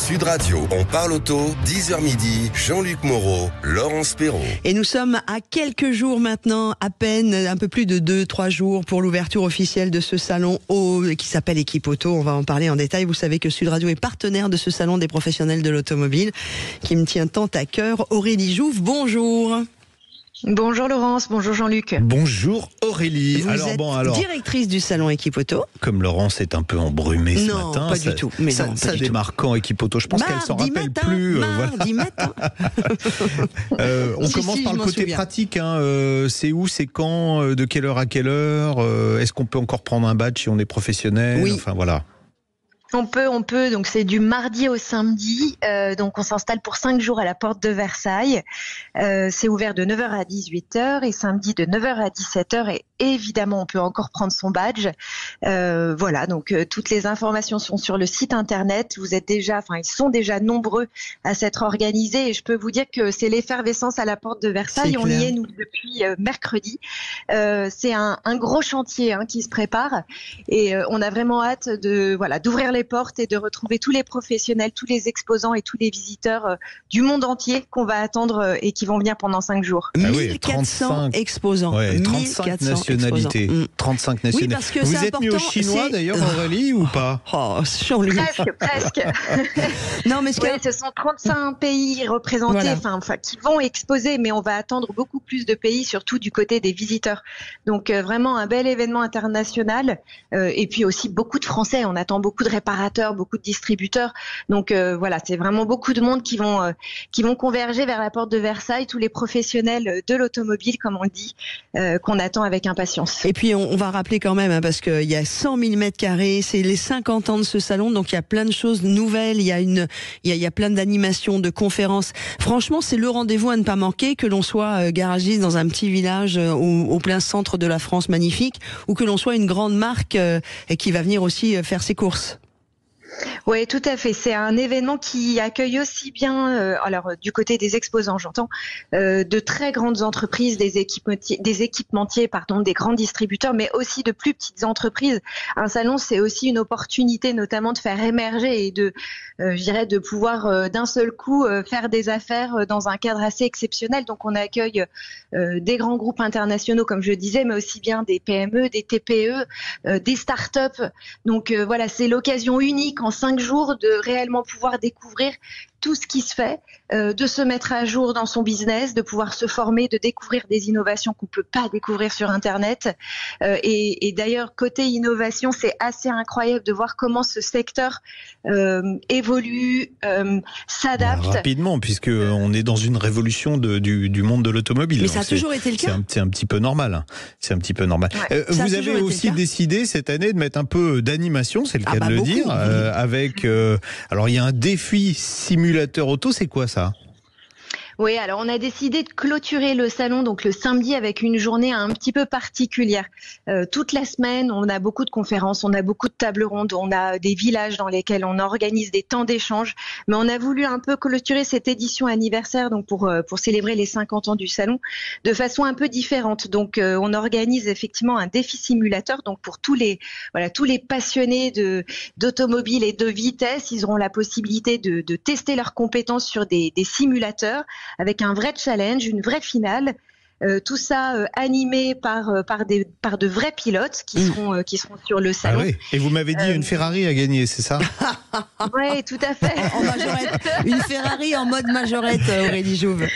Sud Radio, on parle auto, 10h midi, Jean-Luc Moreau, Laurence Perrault. Et nous sommes à quelques jours maintenant, à peine, un peu plus de 2-3 jours pour l'ouverture officielle de ce salon qui s'appelle Équipe Auto. On va en parler en détail. Vous savez que Sud Radio est partenaire de ce salon des professionnels de l'automobile qui me tient tant à cœur. Aurélie Jouve, bonjour. Bonjour Laurence, bonjour Jean-Luc. Bonjour Aurélie. Vous êtes directrice du salon Équipe Auto. Comme Laurence est un peu embrumée ce matin. Non, pas du tout. Mais ça démarre quand Équipe Auto? Je pense qu'elle s'en rappelle plus. Mardi matin. On commence par le côté pratique. C'est où, c'est quand, de quelle heure à quelle heure? Est-ce qu'on peut encore prendre un badge si on est professionnel? Oui. Enfin voilà. On peut. Donc c'est du mardi au samedi. Donc on s'installe pour 5 jours à la porte de Versailles. C'est ouvert de 9h à 18h et samedi de 9h à 17h. Et évidemment, on peut encore prendre son badge. Voilà. Donc toutes les informations sont sur le site internet. Ils sont déjà nombreux à s'être organisés. Et je peux vous dire que c'est l'effervescence à la porte de Versailles. On y est nous depuis mercredi. C'est un gros chantier qui se prépare. Et on a vraiment hâte d'ouvrir les portes et de retrouver tous les professionnels, tous les exposants et tous les visiteurs du monde entier qu'on va attendre et qui vont venir pendant 5 jours. 1400 exposants. Ouais, 35 nationalités. 35 nationalités. Oui, parce que vous c'est êtes important, mis au chinois d'ailleurs, Aurélie, ou pas? Jean-Luc. Presque. Non, mais ce sont 35 pays représentés, qui vont exposer, mais on va attendre beaucoup plus de pays, surtout du côté des visiteurs. Donc vraiment un bel événement international et puis aussi beaucoup de Français. On attend beaucoup de réparateurs, beaucoup de distributeurs. Donc c'est vraiment beaucoup de monde qui vont converger vers la porte de Versailles, tous les professionnels de l'automobile, comme on le dit, qu'on attend avec impatience. Et puis on va rappeler quand même, parce qu'il y a 100 000 mètres carrés, c'est les 50 ans de ce salon, donc il y a plein de choses nouvelles, il y a plein d'animations, de conférences. Franchement, c'est le rendez-vous à ne pas manquer, que l'on soit garagiste dans un petit village au plein centre de la France magnifique, ou que l'on soit une grande marque qui va venir aussi faire ses courses. Oui, tout à fait. C'est un événement qui accueille aussi bien, du côté des exposants, j'entends, de très grandes entreprises, des équipementiers, des grands distributeurs, mais aussi de plus petites entreprises. Un salon, c'est aussi une opportunité, notamment de faire émerger et de pouvoir d'un seul coup faire des affaires dans un cadre assez exceptionnel. Donc, on accueille des grands groupes internationaux, comme je le disais, mais aussi bien des PME, des TPE, des startups. Donc, c'est l'occasion unique en 5 jours de réellement pouvoir découvrir tout ce qui se fait, de se mettre à jour dans son business, de pouvoir se former, de découvrir des innovations qu'on peut pas découvrir sur Internet. Et d'ailleurs, côté innovation, c'est assez incroyable de voir comment ce secteur évolue, s'adapte. Rapidement, puisque on est dans une révolution du monde de l'automobile. Mais ça a toujours été le cas. C'est un petit peu normal. C'est un petit peu normal. Ouais. Vous avez aussi décidé cette année de mettre un peu d'animation, c'est le cas de le dire, avec. Alors il y a un défi simulateur auto, c'est quoi ça? Oui, alors on a décidé de clôturer le salon donc le samedi avec une journée un petit peu particulière. Toute la semaine, on a beaucoup de conférences, on a beaucoup de tables rondes, on a des villages dans lesquels on organise des temps d'échange. Mais on a voulu un peu clôturer cette édition anniversaire donc pour célébrer les 50 ans du salon de façon un peu différente. Donc on organise effectivement un défi simulateur donc pour tous les passionnés d'automobile et de vitesse, ils auront la possibilité de tester leurs compétences sur des simulateurs, avec un vrai challenge, une vraie finale. Tout ça animé par de vrais pilotes qui seront sur le salon. Ah oui. Et vous m'avez dit une Ferrari à gagner, c'est ça? Oui, tout à fait. En majorette. Une Ferrari en mode majorette, Aurélie Jouve.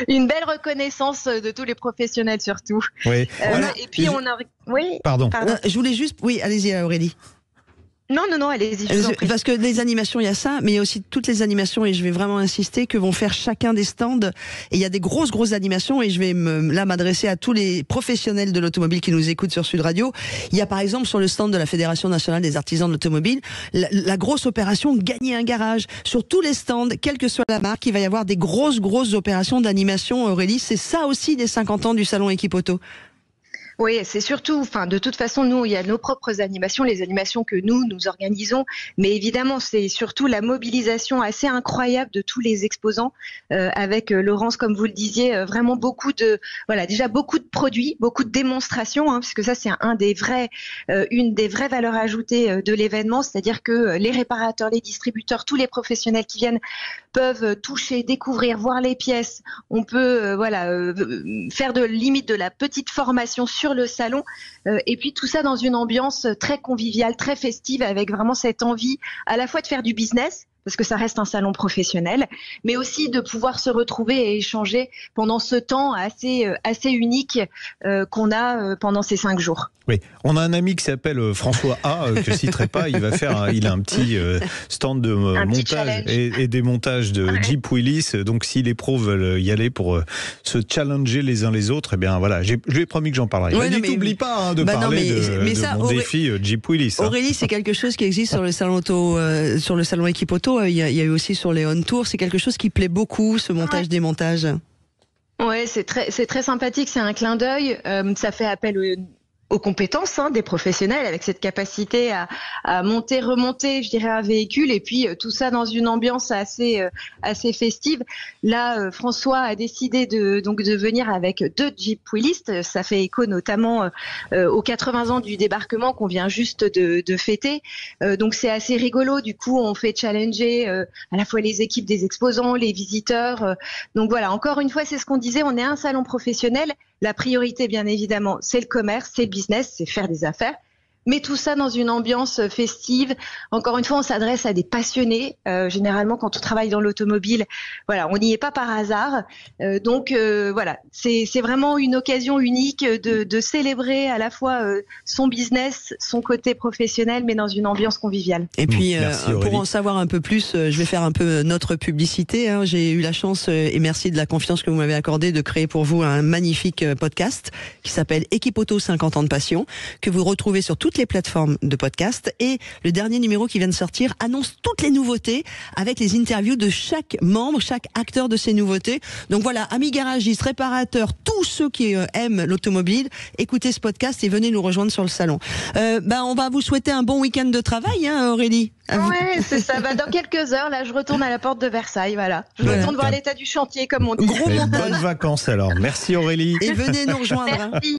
Une belle reconnaissance de tous les professionnels surtout. Oui. Et puis Oui. Pardon. Je voulais juste... Oui, allez-y Aurélie. Non, allez-y. Parce que les animations, il y a ça, mais il y a aussi toutes les animations, et je vais vraiment insister, que vont faire chacun des stands. Et il y a des grosses animations, et je vais m'adresser à tous les professionnels de l'automobile qui nous écoutent sur Sud Radio. Il y a par exemple sur le stand de la Fédération nationale des artisans de l'automobile, la grosse opération Gagner un garage. Sur tous les stands, quelle que soit la marque, il va y avoir des grosses opérations d'animation, Aurélie. C'est ça aussi les 50 ans du salon Équipe Auto. Oui, c'est surtout, de toute façon, nous, il y a nos propres animations, les animations que nous organisons, mais évidemment, c'est surtout la mobilisation assez incroyable de tous les exposants, avec Laurence, comme vous le disiez, vraiment beaucoup de produits, beaucoup de démonstrations, parce que ça, c'est une des vraies valeurs ajoutées de l'événement, c'est-à-dire que les réparateurs, les distributeurs, tous les professionnels qui viennent peuvent toucher, découvrir, voir les pièces. On peut, faire limite de la petite formation sur le salon, et puis tout ça dans une ambiance très conviviale, très festive, avec vraiment cette envie à la fois de faire du business, parce que ça reste un salon professionnel, mais aussi de pouvoir se retrouver et échanger pendant ce temps assez unique qu'on a pendant ces 5 jours. Oui, on a un ami qui s'appelle François A, que je citerai pas. Il a un petit stand de montage et démontage de Jeep Willys. Donc, si les pros veulent y aller pour se challenger les uns les autres, eh bien voilà, je lui ai promis que j'en parlerai. Ouais, n'oublie pas de parler de mon défi Jeep Willys. Aurélie, c'est quelque chose qui existe sur le salon auto, sur le salon Équipe Auto. Il y a eu aussi sur les On Tour. C'est quelque chose qui plaît beaucoup, ce montage-démontage. Ouais, c'est très sympathique. C'est un clin d'œil. Ça fait appel aux compétences des professionnels, avec cette capacité à monter, remonter, je dirais, un véhicule, et puis tout ça dans une ambiance assez festive. Là, François a décidé de venir avec 2 Jeep Willys. Ça fait écho notamment aux 80 ans du débarquement qu'on vient juste de fêter. Donc c'est assez rigolo. Du coup, on fait challenger à la fois les équipes des exposants, les visiteurs. Donc voilà, encore une fois, c'est ce qu'on disait, on est un salon professionnel. La priorité, bien évidemment, c'est le commerce, c'est le business, c'est faire des affaires. Mais tout ça dans une ambiance festive. Encore une fois, on s'adresse à des passionnés. Généralement, quand on travaille dans l'automobile, on n'y est pas par hasard. Donc, c'est vraiment une occasion unique de célébrer à la fois son business, son côté professionnel, mais dans une ambiance conviviale. Et puis, pour en savoir un peu plus, je vais faire un peu notre publicité. J'ai eu la chance, et merci de la confiance que vous m'avez accordée, de créer pour vous un magnifique podcast qui s'appelle Équipe Auto 50 ans de passion, que vous retrouvez sur toutes les plateformes de podcast, et le dernier numéro qui vient de sortir annonce toutes les nouveautés avec les interviews de chaque membre, chaque acteur de ces nouveautés. Donc voilà, amis garagistes, réparateurs, tous ceux qui aiment l'automobile, écoutez ce podcast et venez nous rejoindre sur le salon. On va vous souhaiter un bon week-end de travail, Aurélie. Ouais, c'est ça. Dans quelques heures, là, je retourne à la porte de Versailles. Voilà. Je retourne voir l'état du chantier, comme on dit. Gros montage. Bonnes vacances alors. Merci Aurélie. Et venez nous rejoindre. Merci.